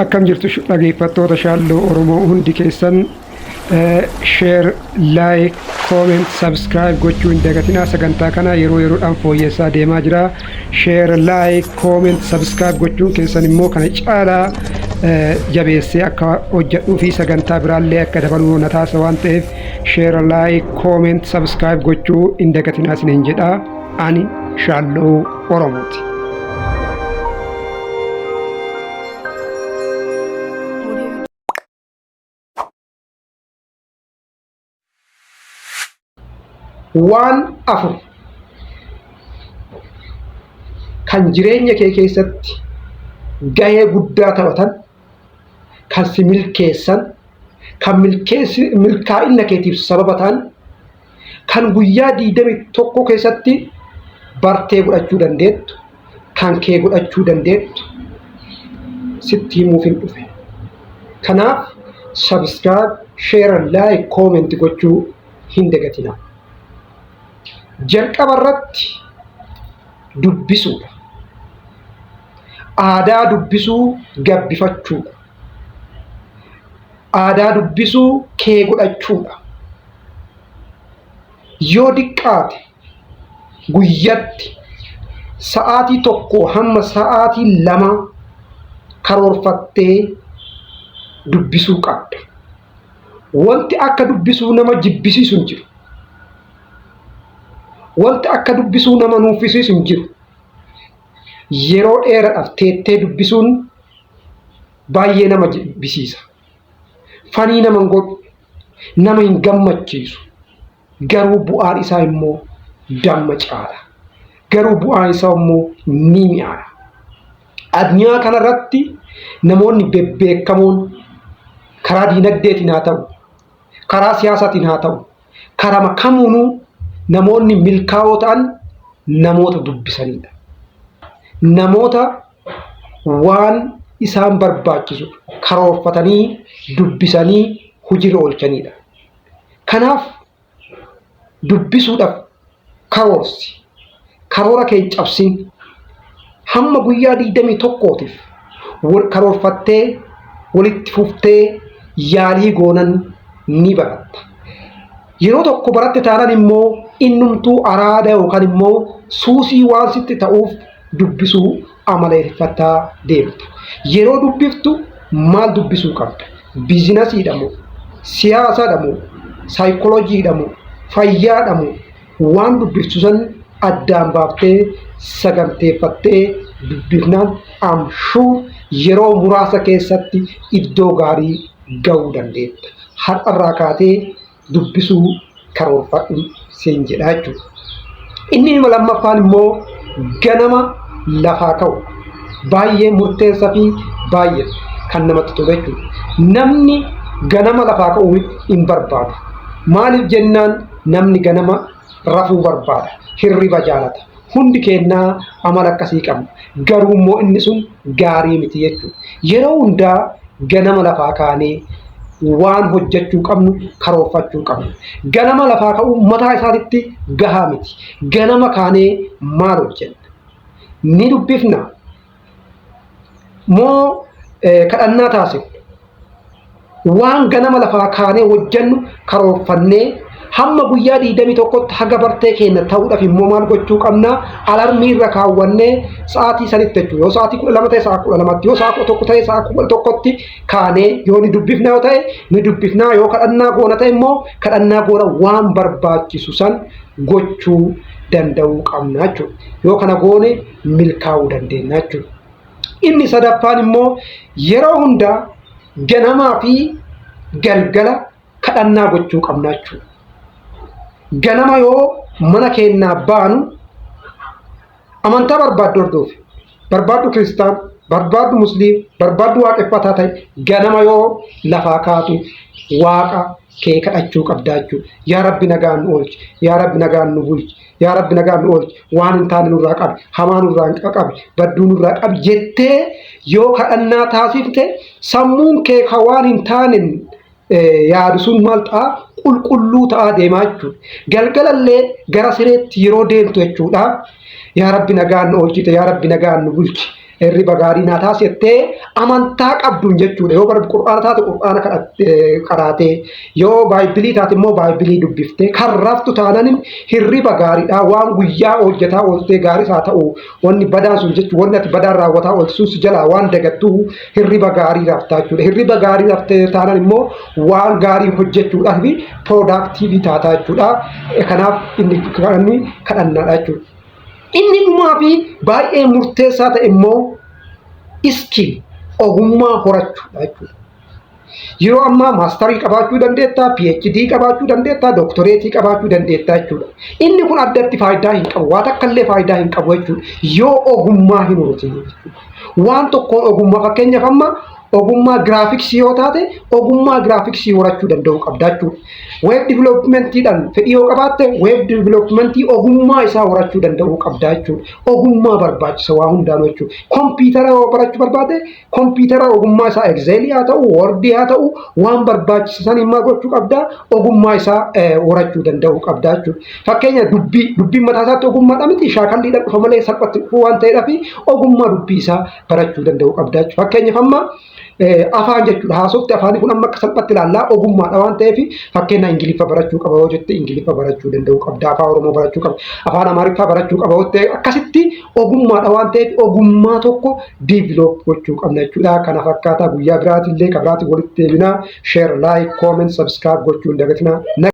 akkam jirtu dhaggeeffattoota shaalloo Oromoo hundi keessan share, like, comment, subscribe gochuu hin dagatinaa. Sagantaa kana yeroo yeroodhaan fooyyessaa deemaa jira. Share, like, comment, subscribe gochuun keessan immoo kana caalaa jabeessee akka hojjedhuu fi sagantaa biraallee akka dabaluu na taasisa waan ta'eef share, like, comment, subscribe gochuu hin dagatinaa isiniin jedha. Ani shaalloo Oromooti. Waan afur kan jireenya kee keessatti gahee guddaa taphatan, kan si milkeessan, kan milkaa'ina keetiif sababa ta'an, kan guyyaa 21 keessatti bartee godhachuu dandeettu, kan kee godhachuu dandeettu sitti himuuf hin dhufe. Kanaaf subscribe, share, like, comment gochuu hin dagatinaa. Jalqaba irratti dubbisuudha. Aadaa dubbisuu gabbifachuudha. Aadaa dubbisuu kee godhachuudha. Yoo diqqaate guyyatti sa'aatii 1 hamma sa'aatii 2 karoorfattee dubbisuu qabda. Wanti akka dubbisuu nama jibbisiisu hin jiru. Wanti akka dubbisuu nama nuuffisiisu hin jiru. Yeroo dheeraadhaaf teettee dubbisuun baay'ee nama jibbisiisa. Fanii nama hin godhu, nama hin gammachiisu. Garuu bu'aan isaa immoo damma caala. Garuu bu'aan isaa immoo ni mi'aara. Addunyaa kanarratti namoonni bebbeekamoon karaa diinagdeetiin haa ta'u, karaa siyaasaatiin haa ta'u, karaa kamuunuu namoonni milkaa'oo ta'an namoota dubbisanidha. Namoota waan isaan barbaachisu karoorfatanii dubbisanii hojiirra oolchanidha. Kanaaf dubbisuudhaaf karoorsi. Karoora kee cabsiin hamma guyyaa 21tiif karoorfattee walitti fuftee yaalii goonan ni baratta. Yeroo tokko baratte taanaan immoo innumtuu araada yookaan immoo suusii waan sitti ta'uuf dubbisuu amaleeffataa deemta. Yeroo dubbiftu maal dubbisuu qabda? Biizinasiidha moo? Siyaasaadha moo? Saayikolojiidha moo? Fayyaadha moo? Waan dubbiftu san addaan baaftee saganteeffattee dubbifnaan amshuu yeroo muraasa keessatti iddoo gaarii ga'uu dandeetta. Har'arraa kaatee dubbisuu karoorfadhu siin jedha jechuudha. Inni lammaffaan immoo ganama lafaa ka'u. Baay'ee murteessaa fi baay'ee kan namatti tolu jechuudha. Namni ganama lafaa ka'u hin barbaadu. Maaliif jennaan namni ganama rafuu barbaada. Hirriba jaalata. Hundi keenyaa amala akkasii qabna. Garuu immoo inni sun gaarii miti jechuudha. Yeroo hundaa ganama lafaa kaanee waan hojjechuu qabnu karoorfachuu qabnu. Ganama lafaa ka'uu mataa isaatitti gahaa miti. Ganama kaanee maal hojjenna? Ni dubbifna moo kadhannaa taasifna? Waan ganama lafaa kaanee hojjennu karoorfannee hamma guyyaa 21tti haga bartee keenya ta'uudhaaf immoo maal gochuu qabna? Alarmii irra kaawwannee sa'aatii sanitti jechuudha. Yoo sa'aatii 12 ta'e sa'aa 12tti, yoo sa'aa 11 ta'e sa'aa 11tti kaanee yoo ni dubbifna yoo ta'e ni dubbifna, yoo kadhannaa goona ta'e immoo kadhannaa goona waan barbaachisu san gochuu danda'uu qabna jechuudha. Yoo kana goone milkaa'uu dandeenya jechuudha. Inni sadaffaan immoo yeroo hundaa ganamaa fi galgala kadhannaa gochuu qabna jechuudha. Ganama yoo mana keenyaa baanu amantaa barbaaddu hordoofi, barbaaddu kiristaan, barbaaddu musliim, barbaaddu waaqeffataa ta'e ganama yoo lafaa kaatu waaqa kee kadhachuu qabdaa jechuudha. Yaa Rabbi nagaan nu oolchi, yaa Rabbi nagaan nu bulchi, yaa Rabbi nagaan nu oolchi, waan hin taane nurraa qabi, hamaa nurraa qabi, badduu nurraa qabi jettee yoo kadhannaa taasifte sammuun kee kan waan hin taane yaadu sun maal ta'a? Qulqulluu ta'aa deemaa jechuudha. Galgalallee gara sireetti yeroo deemtu jechuudha. Yaa Rabbi nagaan nu oolchite, yaa Rabbi nagaan nu bulchi, hirriba gaarii naa taasisettee amantaa qabduun jechuudha. Yoo bara qur'aana taate qur'aana qaraatee yoo baayibilii taate immoo baayibilii dubbiftee kan raftu taanaan hirriba gaariidha. Waan guyyaa hojjetaa ooltee gaarii haa ta'u wanni badaan sun jechuudha. Wanni ati badaan raawwataa oolchuun si jalaa waan dagattuu hirriba gaarii raftaa jechuudha. Hirriba gaarii raftee taanaan immoo waan gaarii hojjechuudhaaf piroodaaktiivii taataa jechuudha. Kanaaf inni kadhannaadha jechuudha. Inni dhumaa fi baay'ee murteessaa ta'e immoo iskiil ogummaa horachuudha jechuudha. Yeroo ammaa maastarii qabaachuu dandeettaa, PhD qabaachuu dandeettaa, doktoreetii qabaachuu dandeettaa jechuudha. Inni kun addatti faayidaa hin qabu, waan akka illee faayidaa hin qabu jechuudha. Yoo ogummaa hin horatin jechuudha. Waan tokkoon ogummaa fakkeenyaaf amma ogummaa giraafiksii yoo taate ogummaa giraafiksii horachuu danda'uu qabda jechuudha. Weeb divilooppimentiidhaan fedhii yoo qabaatte weeb divilooppmentii ogummaa isaa horachuu danda'uu qabda jechuudha. Ogummaa barbaachisa waa hundaanuu jechuudha. Kompiitara yoo barachuu barbaade kompiitara ogummaa isaa Excelii haa ta'u, Wordii haa ta'u waan barbaachisan immoo gochuu qabda. Ogummaa isaa horachuu danda'uu qabda jechuudha. Fakkeenya dubbiin mataa isaatti ogummaadha miti shaakalliidhaan dhufa malee salphatti dhufuu waan ta'eedhaaf ogummaa dubbii isaa barachuu danda'uu qabda jechuudha. Fakkeenyaaf amma afaan jechuudha. Haasofti afaanii kun amma akka salphatti ilaallaa ogummaadha waan ta'eef fakkeenya Ingiliffa barachuu qaba yoo jette Ingiliffa barachuu danda'uu qabda. Afaan Oromoo barachuu qaba. Afaan Amaariffaa barachuu qaba yoo ta'e akkasitti ogummaadha waan ta'eef ogummaa tokko diiviloop gochuu qabna jechuudha. Kana fakkaataa guyyaa biraatillee kabiraatti walitti deebinaa. Share, like, comment, subscribe gochuu hin dagatinaa.